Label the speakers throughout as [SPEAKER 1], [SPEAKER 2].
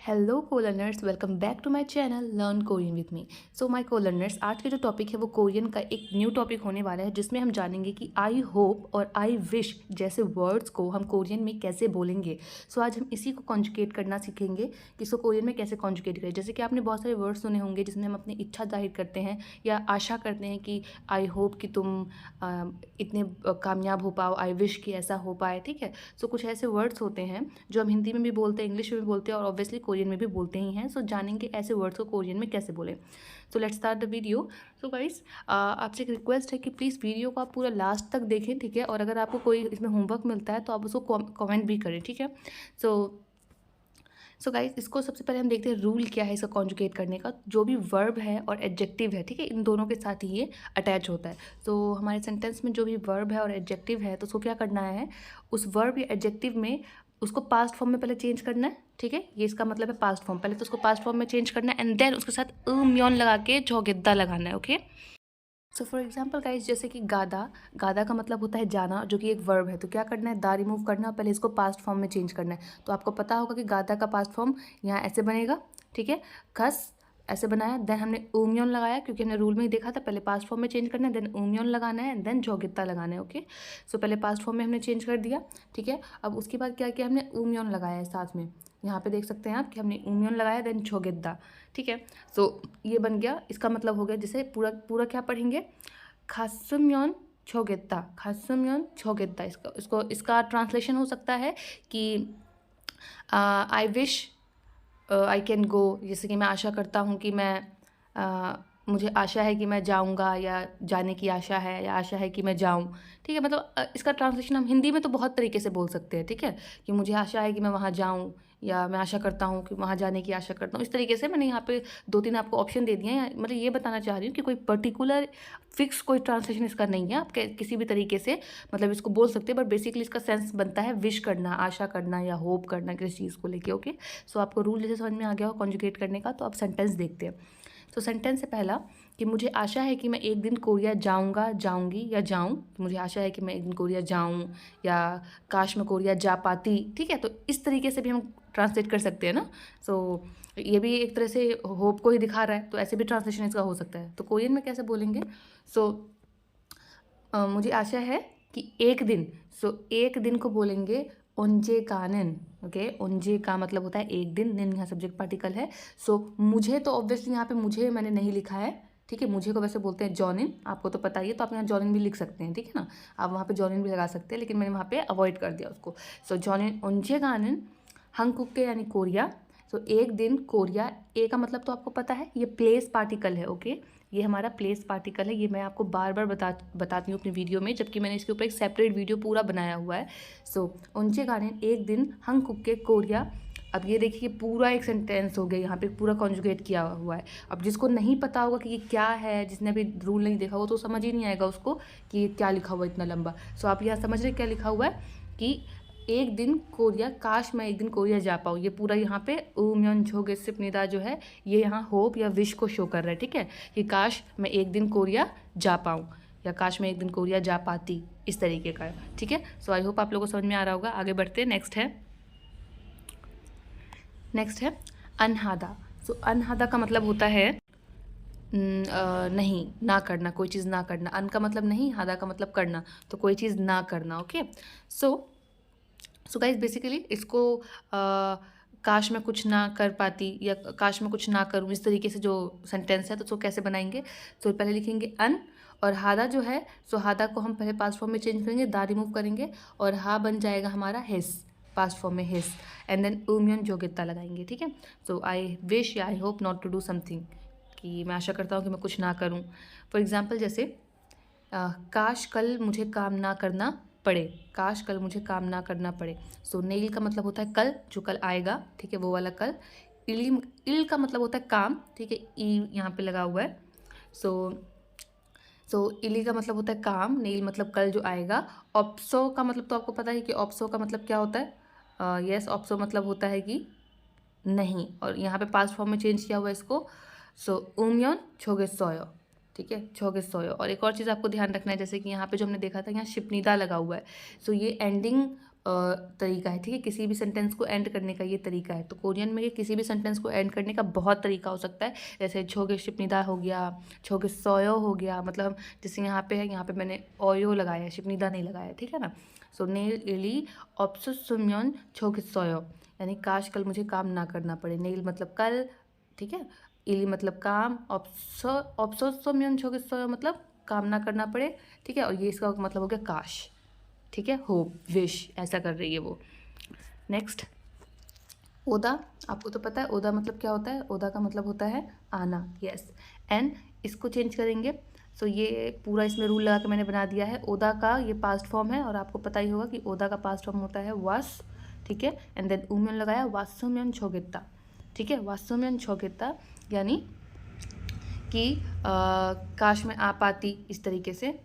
[SPEAKER 1] Hello co-learners, welcome back to my channel learn Korean with me. So my co-learners, आज के जो topic है वो कोरियन का एक न्यू टॉपिक होने वाला है जिसमें हम जानेंगे कि आई होप और आई विश जैसे वर्ड्स को हम कोरियन में कैसे बोलेंगे। सो आज हम इसी को कॉन्जुगेट करना सीखेंगे कि इसको कोरियन में कैसे कॉन्जुगेट करें। जैसे कि आपने बहुत सारे वर्ड्स सुने होंगे जिसमें हम अपनी इच्छा जाहिर करते हैं या आशा करते हैं कि आई होप कि तुम इतने कामयाब हो पाओ, आई विश कि ऐसा हो पाए। ठीक है, सो कुछ ऐसे वर्ड्स होते हैं जो हम हिंदी में भी बोलते हैं, इंग्लिश में भी बोलते हैं और ऑब्वियसली कोरियन में भी बोलते ही हैं। सो जानेंगे ऐसे वर्ड्स को कोरियन में कैसे बोलें। So let's start the video. So guys, आपसे एक रिक्वेस्ट है कि प्लीज़ वीडियो को आप पूरा लास्ट तक देखें। ठीक है, और अगर आपको कोई इसमें होमवर्क मिलता है तो आप उसको कमेंट भी करें। ठीक है, सो गाइस, इसको सबसे पहले हम देखते हैं रूल क्या है इसका कॉन्जुगेट करने का। जो भी वर्ब है और एडजेक्टिव है, ठीक है, इन दोनों के साथ ही ये अटैच होता है। तो हमारे सेंटेंस में जो भी वर्ब है और एडजेक्टिव है तो उसको क्या करना है, उस वर्ब या एडजेक्टिव में उसको पास्ट फॉर्म में पहले चेंज करना है। ठीक है, ये इसका मतलब है पास्ट फॉर्म। पहले तो उसको पास्ट फॉर्म में चेंज करना है एंड देन उसके साथ म्योन लगा के चौगिद्दा लगाना है। Okay, so for example guys, जैसे कि गादा, गादा का मतलब होता है जाना, जो कि एक वर्ब है। तो क्या करना है, दा रिमूव करना, पहले इसको पास्ट फॉर्म में चेंज करना है। तो आपको पता होगा कि गादा का पास्ट फॉर्म यहाँ ऐसे बनेगा। ठीक है, खस ऐसे बनाया, देन हमने ऊम्योन लगाया क्योंकि हमने रूल में ही देखा था पहले पास्ट फॉर्म में चेंज करना है, देन ऊम्योन लगाना है, देन जोगित्ता लगाना है। ओके, सो पहले पास्ट फॉर्म में हमने चेंज कर दिया। ठीक है, अब उसके बाद क्या किया, हमने ऊम्योन लगाया है साथ में। यहाँ पे देख सकते हैं आप कि हमने ऊम्योन लगाया देन छोगिद्दा। ठीक है, सो ये बन गया, इसका मतलब हो गया, जैसे पूरा पूरा क्या पढ़ेंगे, खासुम्योन छोगेत्ता, खासुम्योन छोगेत्ता। इसका ट्रांसलेशन हो सकता है कि I wish I can go, जैसे कि मैं आशा करता हूँ कि मैं मुझे आशा है कि मैं जाऊँगा, या जाने की आशा है, या आशा है कि मैं जाऊँ। ठीक है, मतलब इसका ट्रांसलेशन हम हिंदी में तो बहुत तरीके से बोल सकते हैं। ठीक है, कि मुझे आशा है कि मैं वहाँ जाऊँ, या मैं आशा करता हूँ कि वहाँ जाने की आशा करता हूँ। इस तरीके से मैंने यहाँ पे 2-3 आपको ऑप्शन दे दिए हैं। मतलब ये बताना चाह रही हूँ कि कोई पर्टिकुलर फिक्स कोई ट्रांसलेशन इसका नहीं है। आप किसी भी तरीके से मतलब इसको बोल सकते हैं, बट बेसिकली इसका सेंस बनता है विश करना, आशा करना या होप करना किसी चीज़ को लेके। ओके, सो आपको रूल जैसे समझ में आ गया हो कॉन्जुगेट करने का, तो आप सेंटेंस देखते हैं। तो सेंटेंस है पहला कि मुझे आशा है कि मैं एक दिन कोरिया जाऊंगा, जाऊंगी या जाऊं। तो मुझे आशा है कि मैं एक दिन कोरिया जाऊं, या काश मैं कोरिया जा पाती। ठीक है, तो इस तरीके से भी हम ट्रांसलेट कर सकते हैं ना। सो ये भी एक तरह से होप को ही दिखा रहा है, तो ऐसे भी ट्रांसलेशन इसका हो सकता है। तो कोरियन में कैसे बोलेंगे, सो मुझे आशा है कि एक दिन, सो एक दिन को बोलेंगे ओंजे कानन। ओके, ओंजे का मतलब होता है एक दिन, दिन यहाँ सब्जेक्ट पार्टिकल है। सो मुझे तो ऑब्वियसली यहाँ पे मुझे मैंने नहीं लिखा है। ठीक है, मुझे को वैसे बोलते हैं जॉनिन, आपको तो पता ही है, तो आप यहाँ जॉनिन भी लिख सकते हैं। ठीक है ना, आप वहाँ पे जॉनिन भी लगा सकते हैं, लेकिन मैंने वहाँ पे अवॉइड कर दिया उसको। सो जॉनिन ओंजे कानन हंगकुक यानी कोरिया। सो एक दिन कोरिया, ए का मतलब तो आपको पता है, ये प्लेस पार्टिकल है। ओके, ये हमारा प्लेस पार्टिकल है। ये मैं आपको बार बार बताती हूँ अपनी वीडियो में, जबकि मैंने इसके ऊपर एक सेपरेट वीडियो पूरा बनाया हुआ है। सो उनचे गाने एक दिन हंगकुक के कोरिया। अब ये देखिए पूरा एक सेंटेंस हो गया, यहाँ पे पूरा कॉन्जुगेट किया हुआ है। अब जिसको नहीं पता होगा कि ये क्या है, जिसने अभी रूल नहीं देखा हो, तो समझ ही नहीं आएगा उसको कि ये क्या लिखा हुआ है इतना लंबा। सो आप यहाँ समझ रहे क्या लिखा हुआ है कि एक दिन कोरिया, काश मैं एक दिन कोरिया जा पाऊँ। ये पूरा यहाँ पे उम्योन झोगे सिपनिदा जो है, ये यहाँ होप या विश को शो कर रहा है। ठीक है, कि काश मैं एक दिन कोरिया जा पाऊँ, या काश मैं एक दिन कोरिया जा पाती, इस तरीके का। ठीक है, सो आई होप आप लोगों को समझ में आ रहा होगा। आगे बढ़ते हैं, नेक्स्ट है अनहादा। सो अनहादा का मतलब होता है नहीं, ना करना, कोई चीज़ ना करना। अन का मतलब नहीं, हादा का मतलब करना, तो कोई चीज़ ना करना। ओके, सो गाइज बेसिकली इसको काश मैं कुछ ना कर पाती, या काश मैं कुछ ना करूँ, इस तरीके से जो सेंटेंस है तो उसको कैसे बनाएंगे। तो पहले लिखेंगे अन, और हादा जो है, सो हादा को हम पहले पास्ट फॉर्म में चेंज करेंगे, दा रिमूव करेंगे, और हा बन जाएगा हमारा हिस, पास्ट फॉर्म में हिस, एंड देन उम्यन जोगित्ता लगाएंगे। ठीक है, सो आई विश या I hope not to do something, कि मैं आशा करता हूँ कि मैं कुछ ना करूँ। फॉर एग्जाम्पल जैसे काश कल मुझे काम ना करना पड़े, काश कल मुझे काम ना करना पड़े। सो नेल का मतलब होता है कल, जो कल आएगा। ठीक है, वो वाला कल। इल का मतलब होता है काम। ठीक है, ई यहाँ पे लगा हुआ है। सो इली का मतलब होता है काम, नेल मतलब कल जो आएगा। ऑप्सो का मतलब तो आपको पता है कि ऑप्सो का मतलब क्या होता है। यस, ऑप्सो मतलब होता है कि नहीं, और यहाँ पे पास्ट फॉर्म में चेंज किया हुआ है इसको। सो उम्योन छोगे सोयो। ठीक है, छोगे सोयो। और एक और चीज़ आपको ध्यान रखना है, जैसे कि यहाँ पे जो हमने देखा था, यहाँ शिपनीदा लगा हुआ है। सो ये एंडिंग तरीका है, ठीक है। किसी भी सेंटेंस को एंड करने का ये तरीका है। तो कोरियन में ये किसी भी सेंटेंस को एंड करने का बहुत तरीका हो सकता है। जैसे छोगे शिपनिदा हो गया, छोगे सोयो हो गया, मतलब जैसे यहाँ पे है, यहाँ पे मैंने ओयो लगाया है, शिपनिदा नहीं लगाया, ठीक है ना। सो नेल इली ऑप्सुसुम्योन छोगे सोयो, यानी काश कल मुझे काम ना करना पड़े। नेल मतलब कल, ठीक है। इली मतलब काम, ऑप्सोसोम्योन छोगे सोयो मतलब काम ना करना पड़े, ठीक है। और ये इसका मतलब हो गया काश, ठीक है, होप, विश, ऐसा कर रही है वो। नेक्स्ट ओदा, आपको तो पता है ओदा मतलब क्या होता है। ओदा का मतलब होता है आना, यस। एंड इसको चेंज करेंगे। सो ये पूरा इसमें रूल लगा के मैंने बना दिया है। ओदा का ये पास्ट फॉर्म है और आपको पता ही होगा कि ओदा का पास्ट फॉर्म होता है वास, ठीक है। एंड देन उम्यन लगाया वासुम्यन छोगेता, ठीक है। वासुम्यन छोगेता यानी कि काश में आ पाती, इस तरीके से,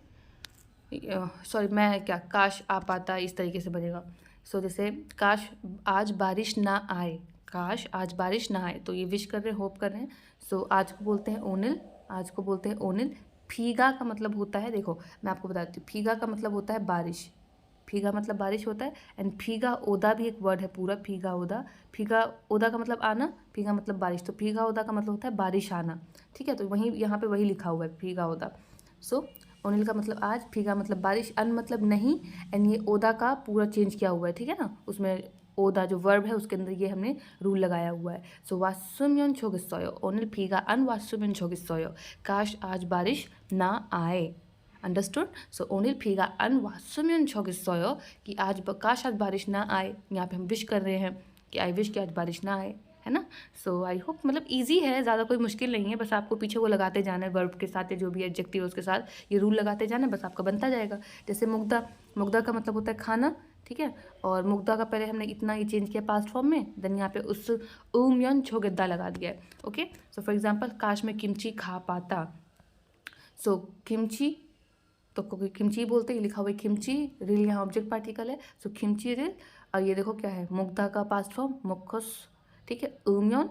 [SPEAKER 1] सॉरी मैं क्या, काश आ पाता, इस तरीके से बनेगा। सो जैसे काश आज बारिश ना आए, काश आज बारिश ना आए, तो ये विश कर रहे हैं, होप कर रहे हैं। सो आज को बोलते हैं ओनिल, आज को बोलते हैं ओनिल। फीगा का मतलब होता है, देखो मैं आपको बताती हूँ, फीगा का मतलब होता है बारिश, फीगा मतलब बारिश होता है। एंड फीगा ओदा भी एक वर्ड है पूरा, फीगा ओदा। फीगा ओदा का मतलब आना, फीगा मतलब बारिश, तो फीगा ओदा का मतलब होता है बारिश आना, ठीक है। तो वहीं यहाँ पे वही लिखा हुआ है, फीगा ओदा। सो ओनिल का मतलब आज, फीगा मतलब बारिश, अन मतलब नहीं, एंड ये ओदा का पूरा चेंज किया हुआ है, ठीक है ना। उसमें ओदा जो वर्ब है उसके अंदर ये हमने रूल लगाया हुआ है। सो वासुम्योन छोगिसोयो, ओनिल फीगा अन वासुम्योन छोगिसोयो, काश आज बारिश ना आए। अंडरस्टूड। सो ओनिल फीगा अन वासुम्योन छोगिसोयो, कि आज काश आज बारिश ना आए। यहाँ पे हम विश कर रहे हैं कि आई विश कि आज बारिश ना आए, है ना। सो आई होप, मतलब इजी है, ज़्यादा कोई मुश्किल नहीं है। बस आपको पीछे वो लगाते जाना है वर्ब के साथ, या जो भी एडजेक्टिव है उसके साथ ये रूल लगाते जाना है, बस आपका बनता जाएगा। जैसे मुग्धा, मुग्धा का मतलब होता है खाना, ठीक है। और मुग्धा का पहले हमने इतना ही चेंज किया पास्ट फॉर्म में, देन यहाँ पे उस उम्यन छोगेद्दा लगा दिया है, ओके। सो फॉर एग्जाम्पल काश मैं किमची खा पाता। सो किमची, तो किमची बोलते हैं, लिखा हुआ है किमची, रिल यहाँ ऑब्जेक्ट पार्टिकल है। सो किमची रिल, और ये देखो क्या है, मुग्धा का पास्ट फॉर्म मुखस, ठीक है, उम्योन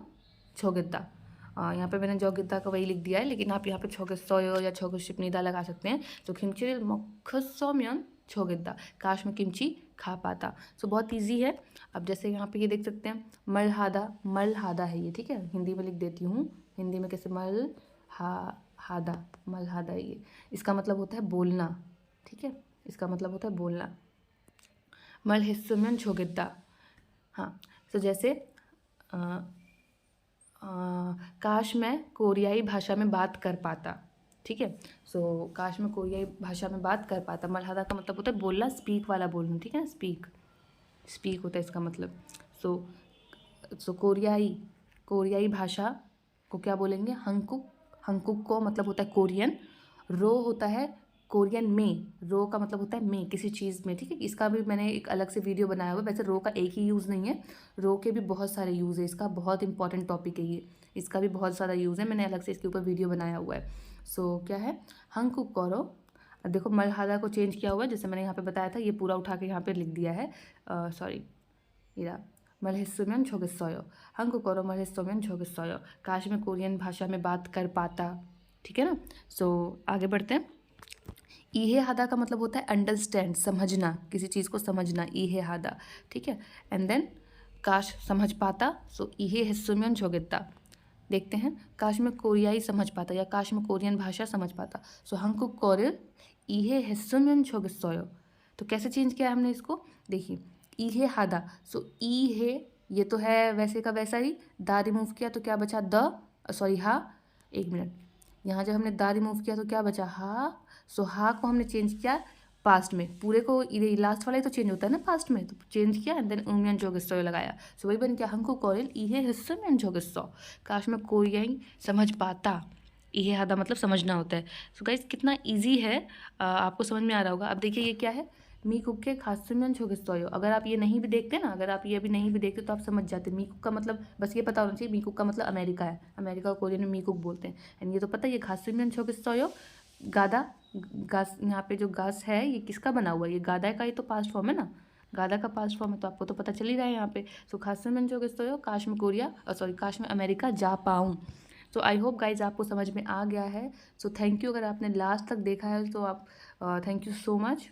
[SPEAKER 1] छोगिद्दा। यहाँ पे मैंने जोगिद्दा का वही लिख दिया है, लेकिन आप यहाँ पे छोगसोयो या छोगशिपनिदा लगा सकते हैं। तो किमची रिल मुखसोम्योन छोगिद्दा, काश में किमची खा पाता। सो बहुत ईजी है। अब जैसे यहाँ पे ये देख सकते हैं, मलहादा, मलहादा है ये, ठीक है। हिंदी में लिख देती हूँ, हिंदी में कैसे, हादा, मलहादा है ये। इसका मतलब होता है बोलना, ठीक है, इसका मतलब होता है बोलना। मल हिस्सुम्यन छोगिद्दा, हाँ। तो जैसे आ, काश मैं कोरियाई भाषा में बात कर पाता, ठीक है। सो काश मैं कोरियाई भाषा में बात कर पाता। मलहादा का मतलब होता है बोलना, स्पीक वाला बोलना, ठीक है, स्पीक, स्पीक होता है इसका मतलब। सो कोरियाई, कोरियाई भाषा को क्या बोलेंगे, हंकुक, हंकुक को मतलब होता है कोरियन। रो होता है कोरियन में, रो का मतलब होता है में, किसी चीज़ में, ठीक है। इसका भी मैंने एक अलग से वीडियो बनाया हुआ है। वैसे रो का एक ही यूज़ नहीं है, रो के भी बहुत सारे यूज़ है, इसका बहुत इंपॉर्टेंट टॉपिक है ये, इसका भी बहुत सारा यूज़ है, मैंने अलग से इसके ऊपर वीडियो बनाया हुआ है। सो क्या है, हंकुक करो। अब देखो मलहादा को चेंज किया हुआ है, जैसे मैंने यहाँ पे बताया था, ये पूरा उठा के यहाँ पे लिख दिया है, सॉरी, इरा मलहिस्सोम्योन छोगिसोयो, हंकुकोरो मलहिस्सोम्योन छोगिसोयो, काश में कोरियन भाषा में बात कर पाता, ठीक है ना। सो आगे बढ़ते हैं। इहे हादा का मतलब होता है अंडरस्टैंड, समझना, किसी चीज़ को समझना, इहे हादा, ठीक है। एंड देन काश समझ पाता, सो इहे हिस्सोम्योन छोगिद्दा। देखते हैं, काश में कोरियाई समझ पाता या काश में कोरियन भाषा समझ पाता। सो हंकुक कोरिल इहे हिस्सोम्योन छोगिसोयो। तो कैसे चेंज किया हमने इसको, देखिए, इहे हादा। सो ई है, ये तो है वैसे का वैसा ही, दा रिमूव किया तो क्या बचा, द, सॉरी हा, एक मिनट, यहाँ जब हमने दा रिमूव किया तो क्या बचा, हा। सो हा को हमने चेंज किया पास्ट में, पूरे को लास्ट वाला ही तो चेंज होता है ना पास्ट में, तो चेंज किया एंड देन उम्यन जोगिसो लगाया। सो वही बन गया, हंकु कोरिल इहे हिस्सोम्योन जोगिसो, काश में कोरियाई समझ पाता। इहे हादा मतलब समझना होता है। सो गाइस कितना ईजी है, आपको समझ में आ रहा होगा। अब देखिए ये क्या है, मी कुक के खासुम्यन छोगिसोयो। अगर आप ये नहीं भी देखते ना, अगर आप ये अभी नहीं भी देखते तो आप समझ जाते। मी कुक का मतलब बस ये पता होना चाहिए, मी कुक का मतलब अमेरिका है, अमेरिका को कोरियन में मी कुक बोलते हैं। एंड ये तो पता है, ये खासुम्यन छोगिसोयो, गादा, गास, यहाँ पे जो गास है ये किसका बना हुआ है, ये गादा का ही तो पास्ट फॉर्म है ना, गादा का पास्ट फॉर्म है, तो आपको तो पता चल ही रहा है यहाँ पे। सो खासुम्यन छोगिसोयो, काश में कोरिया, सॉरी काश में अमेरिका जा पाऊँ। सो आई होप गाइज आपको समझ में आ गया है। सो थैंक यू, अगर आपने लास्ट तक देखा है तो आप, थैंक यू सो मच।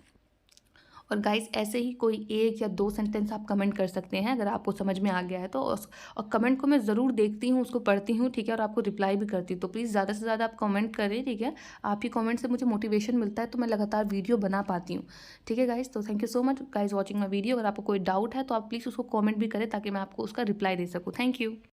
[SPEAKER 1] और गाइस ऐसे ही कोई 1 या 2 सेंटेंस आप कमेंट कर सकते हैं अगर आपको समझ में आ गया है तो। और कमेंट को मैं ज़रूर देखती हूँ, उसको पढ़ती हूँ, ठीक है, और आपको रिप्लाई भी करती हूँ। तो प्लीज़ ज़्यादा से ज़्यादा आप कमेंट करें, ठीक है। आप ही कमेंट से मुझे मोटिवेशन मिलता है तो मैं लगातार वीडियो बना पाती हूँ, ठीक है गाइस। तो thank you so much guys watching my video. अगर आपको कोई डाउट है तो आप प्लीज़ उसको कॉमेंट भी करें ताकि मैं आपको उसका रिप्लाई दे सकूँ। Thank you.